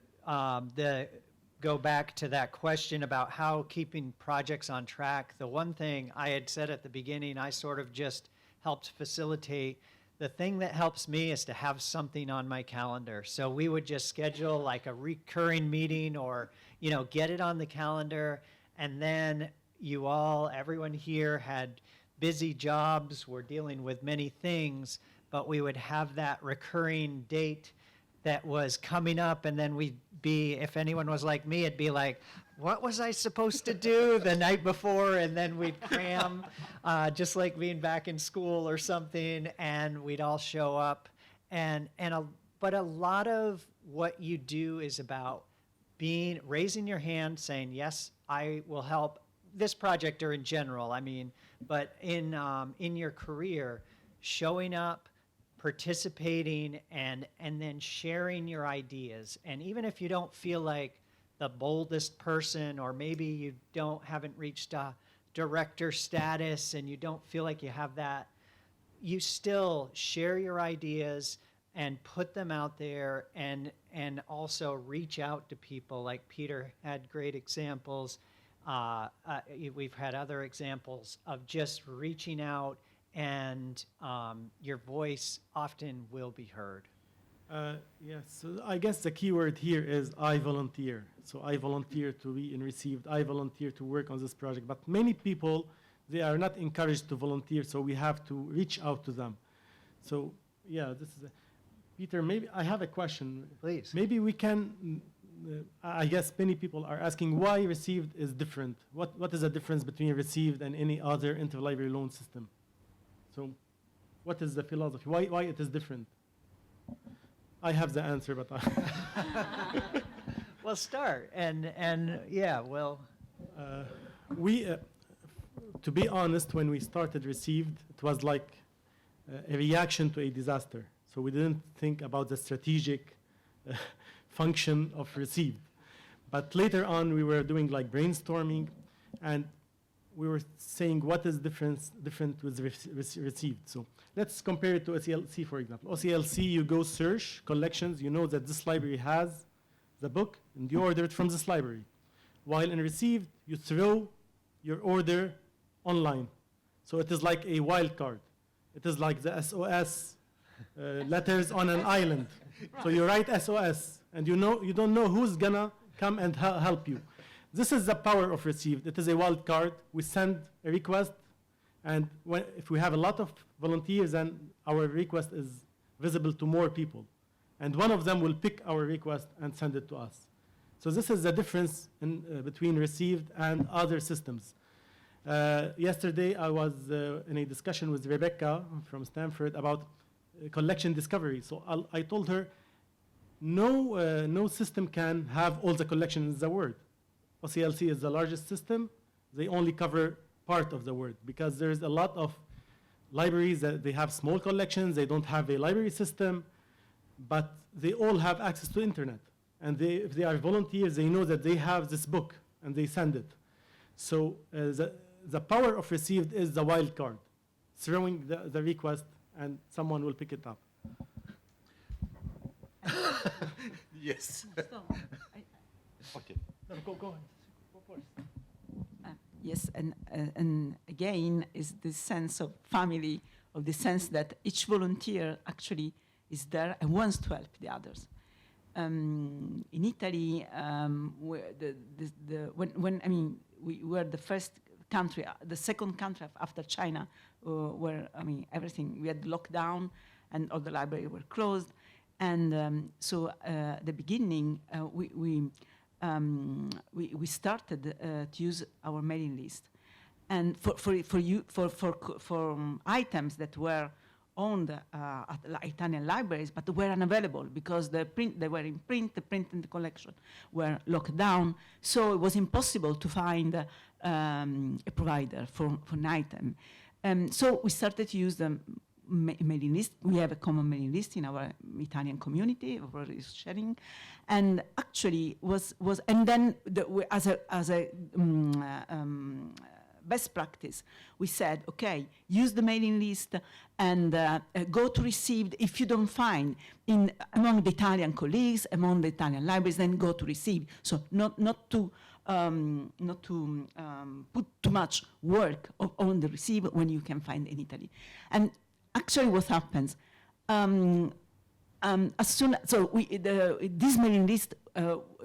go back to that question about how keeping projects on track, the one thing I had said at the beginning, I sort of just helped facilitate. The thing that helps me is to have something on my calendar. So we would just schedule like a recurring meeting or, you know, get it on the calendar. And then everyone here had busy jobs. We're dealing with many things, but we would have that recurring date that was coming up, and then we'd be, if anyone was like me, it'd be like, what was I supposed to do the night before? And then we'd cram, just like being back in school or something, and we'd all show up. But a lot of what you do is about raising your hand, saying, yes, I will help this project or in general, I mean, but in your career, showing up, participating, and then sharing your ideas. And even if you don't feel like the boldest person, or maybe you haven't reached a director status and you don't feel like you have that, you still share your ideas and put them out there, and also reach out to people. Like Peter had great examples. We've had other examples of just reaching out, and your voice often will be heard. Yes, so I guess the key word here is I volunteer. So I volunteer to be in Received. I volunteer to work on this project. But many people, they are not encouraged to volunteer, so we have to reach out to them. So yeah, this is Peter, maybe I have a question. Please. Maybe we can, I guess many people are asking why Received is different. What is the difference between Received and any other interlibrary loan system? So what is the philosophy? Why it is different? I have the answer, but Well, start, and yeah, well. We, to be honest, when we started Received, it was like a reaction to a disaster. So we didn't think about the strategic function of Received. But later on, we were doing like brainstorming, and we were saying what is different with Received. So let's compare it to OCLC, for example. OCLC, you go search collections, you know that this library has the book, and you order it from this library. While in Received, you throw your order online. So it is like a wild card. It is like the SOS letters on an island. So you write SOS, and you don't know who's gonna come and help you. This is the power of Received. It is a wild card. We send a request, and if we have a lot of volunteers, then our request is visible to more people. And one of them will pick our request and send it to us. So this is the difference between Received and other systems. Yesterday, I was in a discussion with Rebecca from Stanford about collection discovery. So I told her, no system can have all the collections in the world. OCLC is the largest system. They only cover part of the world because there's a lot of libraries that they have small collections. They don't have a library system, but they all have access to internet. And if they are volunteers, they know that they have this book and they send it. So the power of Received is the wild card, throwing the request and someone will pick it up. Yes. Okay. No, go ahead. Go first. Yes, and again, is this sense of family, of the sense that each volunteer actually is there and wants to help the others. In Italy, we were the first country, the second country after China, where everything, we had lockdown and all the libraries were closed, and so at the beginning we started to use our mailing list, and for items that were owned at Italian libraries, but were unavailable because they were in print, the print and the collection were locked down, so it was impossible to find a provider for an item. So we started to use them mailing list. We have a common mailing list in our Italian community of resource sharing, and actually and then as a best practice, we said, okay, use the mailing list and go to received. If you don't find among the Italian colleagues, among the Italian libraries, then go to received. So not to put too much work on the receive when you can find in Italy. And actually, what happens? As soon this mailing list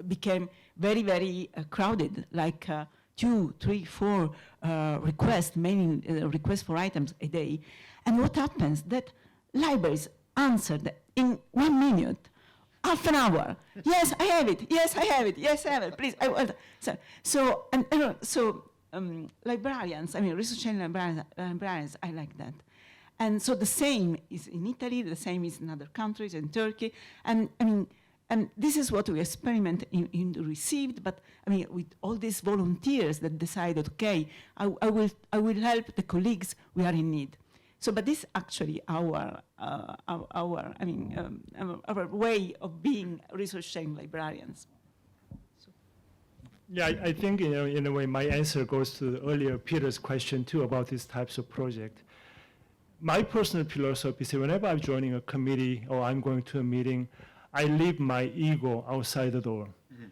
became very, very crowded, like 2, 3, 4 requests for items a day. And what happens? That libraries answered in 1 minute, half an hour. Yes, I have it. Yes, I have it. Yes, I have it. Please, I want. Librarians, research sharing librarians, I like that. And so the same is in Italy, the same is in other countries, in Turkey. And this is what we experiment in the received, but with all these volunteers that decided, okay, I will help the colleagues we are in need. So, but this actually our way of being research sharing librarians. Yeah, I think in a way my answer goes to earlier Peter's question too about these types of projects. My personal philosophy is whenever I'm joining a committee or I'm going to a meeting, I leave my ego outside the door. Mm-hmm.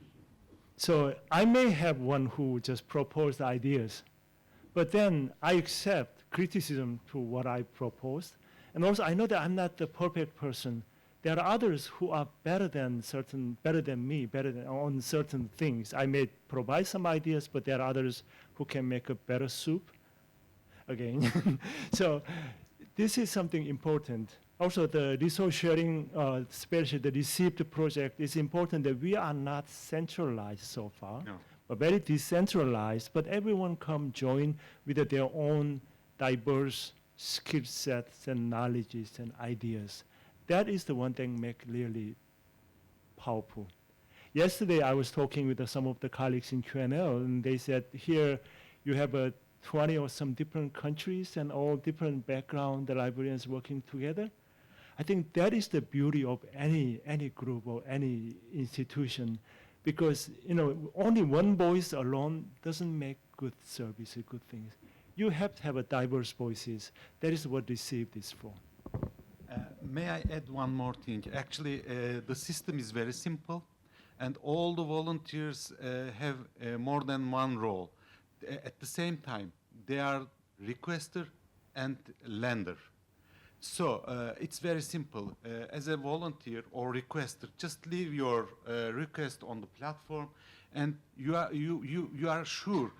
So I may have one who just proposed ideas, but then I accept criticism to what I proposed. And also I know that I'm not the perfect person. There are others who are better than me on certain things. I may provide some ideas, but there are others who can make a better soup. Again, so this is something important. Also, the resource sharing, especially the received project, is important that we are not centralized so far, but very decentralized. But everyone come join with their own diverse skill sets and knowledges and ideas. That is the one thing make really powerful. Yesterday, I was talking with some of the colleagues in QNL, and they said, here you have 20 or some different countries and all different background, the librarians working together. I think that is the beauty of any group or any institution, because only one voice alone doesn't make good service or good things. You have to have a diverse voices. That is what Received is for. May I add one more thing? Actually, the system is very simple, and all the volunteers have more than one role. At the same time, they are requester and lender. So it's very simple. As a volunteer or requester, just leave your request on the platform, and you are sure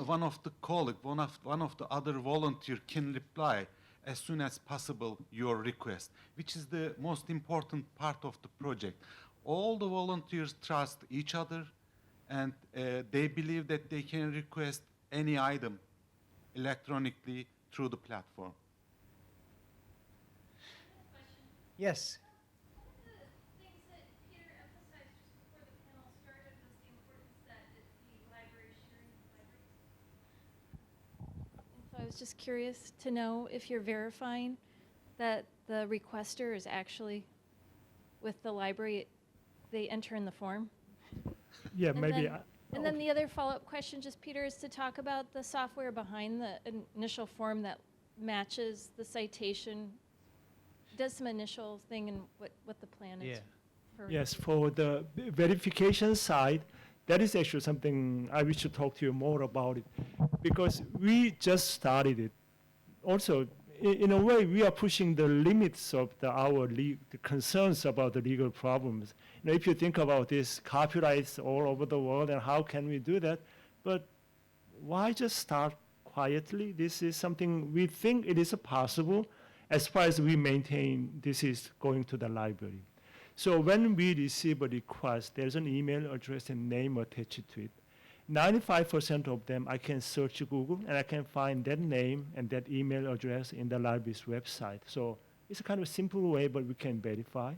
one of the colleague, one of the other volunteer can reply as soon as possible your request, which is the most important part of the project. All the volunteers trust each other, and they believe that they can request any item electronically through the platform. Yes. One of the things that Peter emphasized just before the panel started was the importance that the library is sharing with libraries. And so I was just curious to know if you're verifying that the requester is actually with the library, they enter in the form. Yeah, And maybe. And then the other follow-up question, just Peter, is to talk about the software behind the initial form that matches the citation, does some initial thing, and what the plan is. Yes, for the verification side, that is actually something I wish to talk to you more about it, because we just started it. Also, in a way, we are pushing the limits of the concerns about the legal problems. If you think about this, copyrights all over the world, and how can we do that? But why just start quietly? This is something we think it is possible, as far as we maintain this is going to the library. So when we receive a request, there's an email address and name attached to it. 95% of them, I can search Google, and I can find that name and that email address in the library's website. So it's a kind of simple way, but we can verify.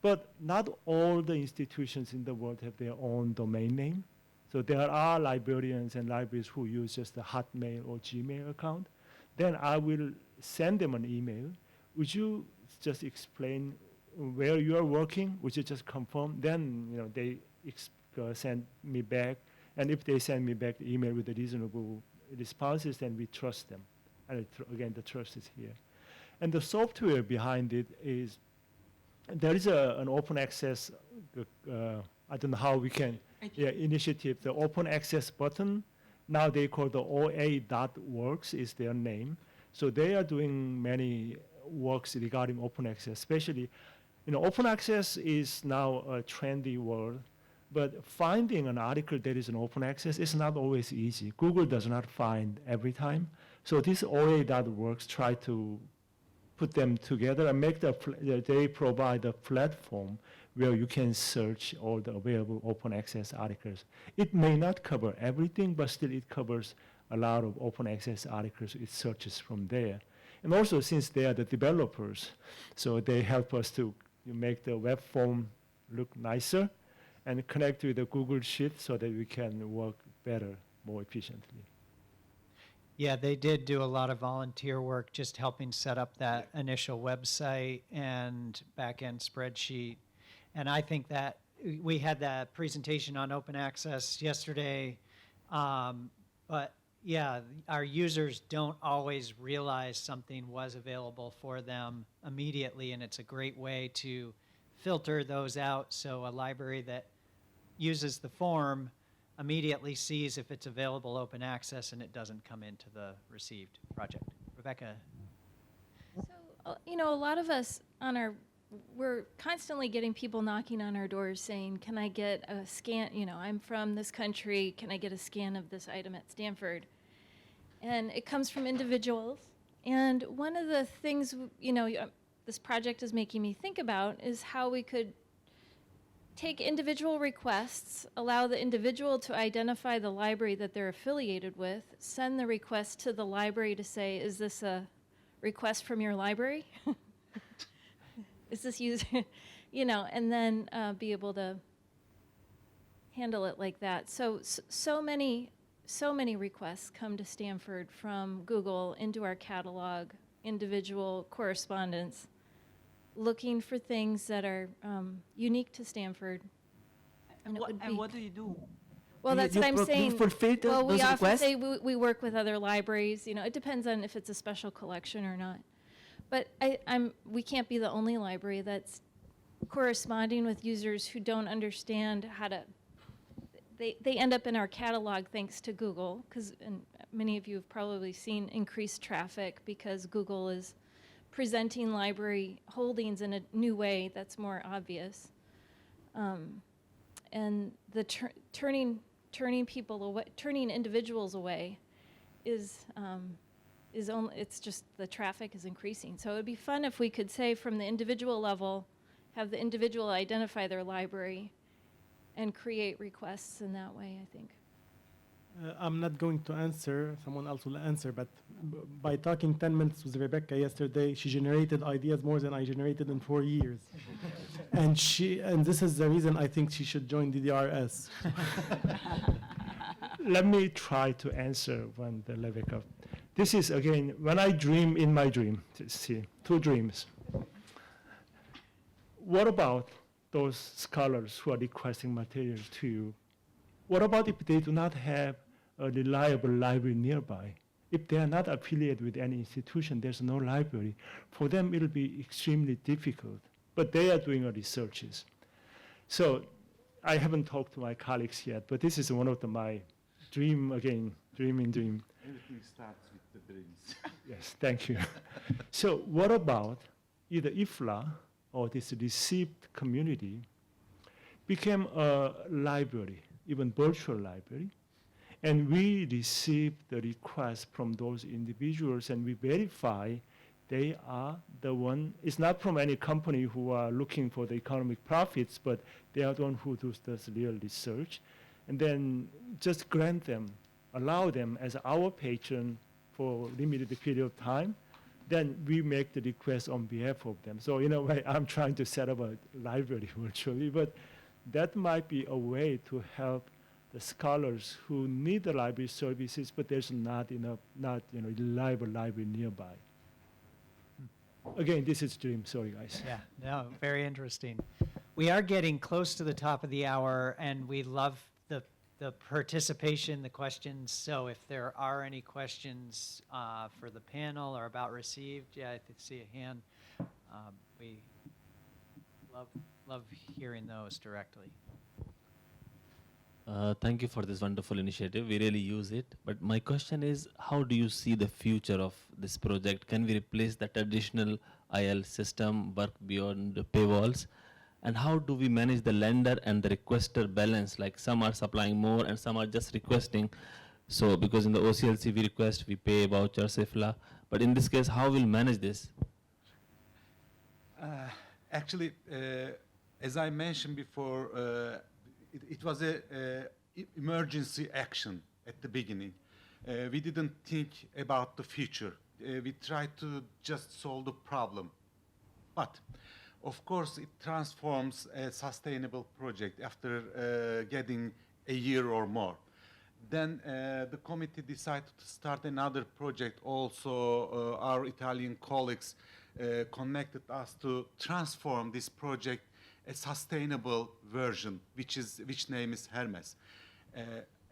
But not all the institutions in the world have their own domain name. So there are librarians and libraries who use just the Hotmail or Gmail account. Then I will send them an email would you just explain where you are working? Would you just confirm? Then, they send me back. And if they send me back the email with the reasonable responses, then we trust them. And again, the trust is here. And the software behind it is, there is an open access, I don't know how we can, initiative, the open access button. Now they call the OA.works is their name. So they are doing many works regarding open access, especially, open access is now a trendy word, but finding an article that is an open access is not always easy. Google does not find every time. So this OA.works try to put them together and make they provide a platform where you can search all the available open access articles. It may not cover everything, but still it covers a lot of open access articles. It searches from there. And also, since they are the developers, so they help us to make the web form look nicer and connect with the Google Sheet so that we can work better, more efficiently. Yeah, they did do a lot of volunteer work just helping set up that initial website and back-end spreadsheet. And I think that we had that presentation on open access yesterday. But yeah, our users don't always realize something was available for them immediately, and it's a great way to filter those out so a library that uses the form immediately sees if it's available open access and it doesn't come into the received project. Rebecca? So, a lot of us we're constantly getting people knocking on our doors saying, can I get a scan, I'm from this country, can I get a scan of this item at Stanford? And it comes from individuals. And one of the things, this project is making me think about is how we could take individual requests, allow the individual to identify the library that they're affiliated with, send the request to the library to say, is this a request from your library? Is this user, and then be able to handle it like that. So many requests come to Stanford from Google into our catalog, individual correspondence, looking for things that are unique to Stanford. And what do you do? Well, that's what I'm saying. Fulfill Well, we those often requests? say we work with other libraries. It depends on if it's a special collection or not. But we can't be the only library that's corresponding with users who don't understand how to. They end up in our catalog thanks to Google, and many of you have probably seen increased traffic because Google is presenting library holdings in a new way that's more obvious. And the turning people away, turning individuals away, is only, it's just the traffic is increasing. So it would be fun if we could say from the individual level, have the individual identify their library and create requests in that way, I think. I'm not going to answer, someone else will answer, but by talking 10 minutes with Rebecca yesterday, she generated ideas more than I generated in 4 years. and this is the reason I think she should join DDRS. Let me try to answer one, the Rebecca. This is, again, when I dream in my dream, see, 2 dreams. What about those scholars who are requesting materials to you? What about if they do not have a reliable library nearby? If they are not affiliated with any institution, there's no library. For them, it'll be extremely difficult. But they are doing researches. So I haven't talked to my colleagues yet, but this is one of my dream, again, dream. Everything starts with the dreams. Yes, thank you. So what about either IFLA or this received community became a library, even virtual library, and we receive the request from those individuals and we verify they are the one, it's not from any company who are looking for the economic profits, but they are the one who does real research, and then just grant them, allow them as our patron for limited period of time, then we make the request on behalf of them. So in a way, I'm trying to set up a library virtually, but that might be a way to help the scholars who need the library services, but there's not enough, reliable library nearby. Again, this is dream. Sorry, guys. Yeah, no, very interesting. We are getting close to the top of the hour, and we love the participation, the questions. So if there are any questions for the panel or about received, yeah, I see a hand. We love hearing those directly. Thank you for this wonderful initiative. We really use it. But my question is, how do you see the future of this project? Can we replace the traditional IL system, work beyond the paywalls? And how do we manage the lender and the requester balance? Like some are supplying more and some are just requesting. So because in the OCLC we request, we pay voucher, SIFLA. But in this case, how we'll manage this? Actually, as I mentioned before, it was a emergency action at the beginning. We didn't think about the future. We tried to just solve the problem. But of course, it transforms a sustainable project after getting a year or more. Then the committee decided to start another project. Also, our Italian colleagues connected us to transform this project a sustainable version, which name is Hermes.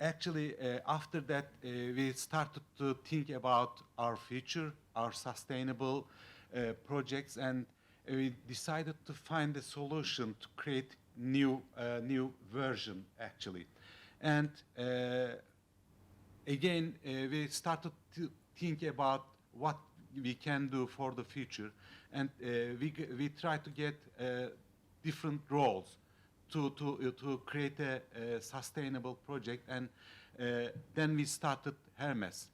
Actually, after that, we started to think about our future, our sustainable projects, and we decided to find a solution to create new version, actually. And again, we started to think about what we can do for the future, and we try to get different roles to create a sustainable project, and then we started Hermes.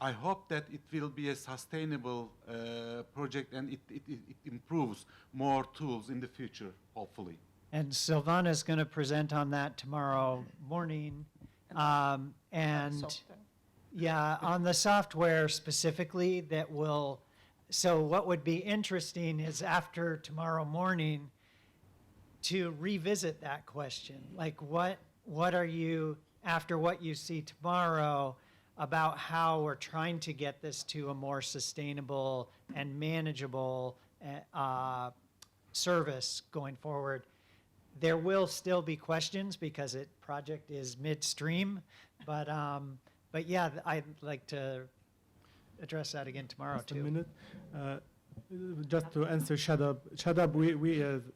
I hope that it will be a sustainable project, and it improves more tools in the future, hopefully. And Silvana is going to present on that tomorrow morning. And yeah, on the software specifically that will, so what would be interesting is after tomorrow morning to revisit that question. Like what are you, after what you see tomorrow, about how we're trying to get this to a more sustainable and manageable service going forward. There will still be questions because the project is midstream, but yeah, I'd like to address that again tomorrow Just too. a minute. Just to answer Shadab. Shadab,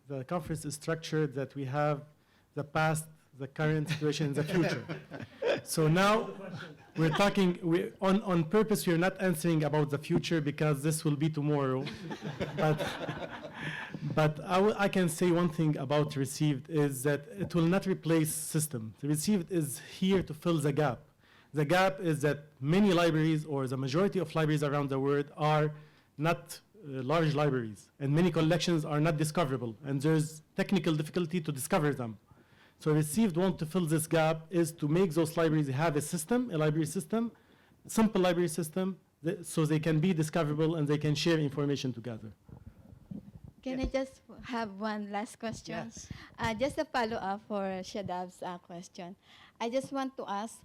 the conference is structured that we have the past, the current situation, and the future. So now we're talking, on purpose, we're not answering about the future because this will be tomorrow. But I can say one thing about Received is that it will not replace system. The Received is here to fill the gap. The gap is that many libraries, or the majority of libraries around the world, are not large libraries, and many collections are not discoverable, and there's technical difficulty to discover them. So Received want to fill this gap is to make those libraries have a system, a library system, simple library system, so they can be discoverable and they can share information together. Can I just have one last question? Yes. Just a follow-up for Shadab's question. I just want to ask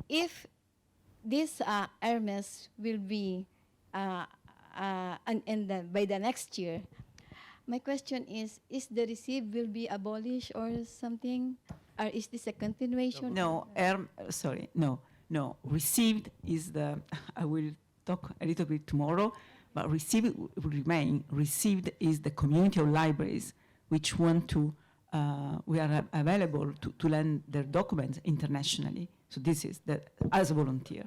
if this Hermes will be by the next year. My question is the Receive will be abolished or something? Or is this a continuation? No, no. Received is the, I will talk a little bit tomorrow, but Received will remain. Received is the community of libraries which want to, we are available to lend their documents internationally. So this is as a volunteer.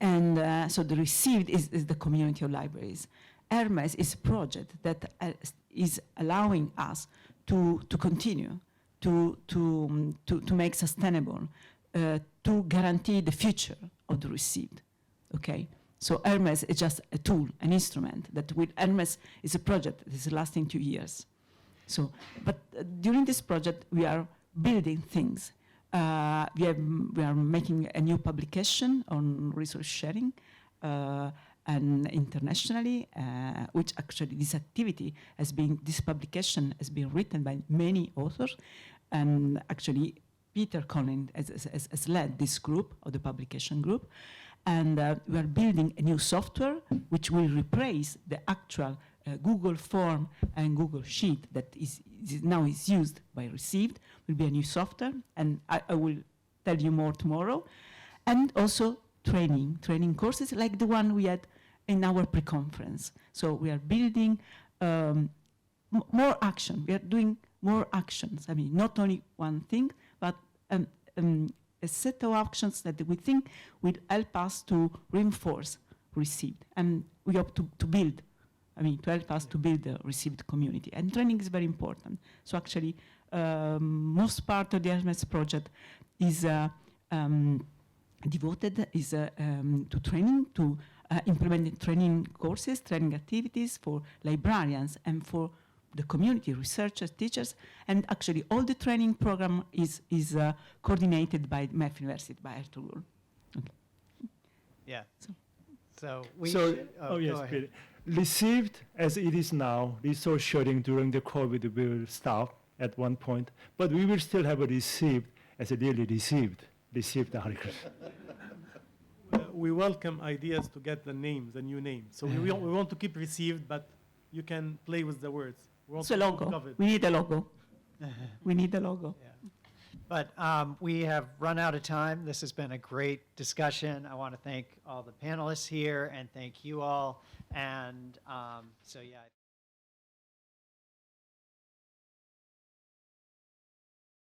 And so the Received is the community of libraries. Hermes is a project that is allowing us to continue, to make sustainable, to guarantee the future of the Received, okay? So Hermes is just a tool, an instrument that with Hermes is a project that is lasting 2 years. So, but during this project, we are building things. We are making a new publication on resource sharing, and internationally, which actually this publication has been written by many authors, and actually Peter Collins has led this group, or the publication group, and we are building a new software which will replace the actual Google Form and Google Sheet that now is used by Received will be a new software, and I will tell you more tomorrow. And also training courses like the one we had in our pre-conference. So we are building more action. We are doing more actions. I mean, not only one thing, but a set of actions that we think will help us to reinforce Received. And we hope to build, to help us to build the Received community. And training is very important. So actually, most part of the Hermes project is devoted to training, to implement training courses, training activities for librarians and for the community, researchers, teachers, and actually all the training program is coordinated by MEF University, by Ertugrul. Okay. Yeah. So- So we So, should, yes, go ahead. Peter. Received as it is now, resource sharing during the COVID will stop at one point, but we will still have a received as a really received article. We welcome ideas to get the names, the new names. So we want to keep Received, but you can play with the words. We want It's a to keep logo. covered. We need a logo. We need a logo. Yeah. But we have run out of time. This has been a great discussion. I want to thank all the panelists here and thank you all. And so, yeah.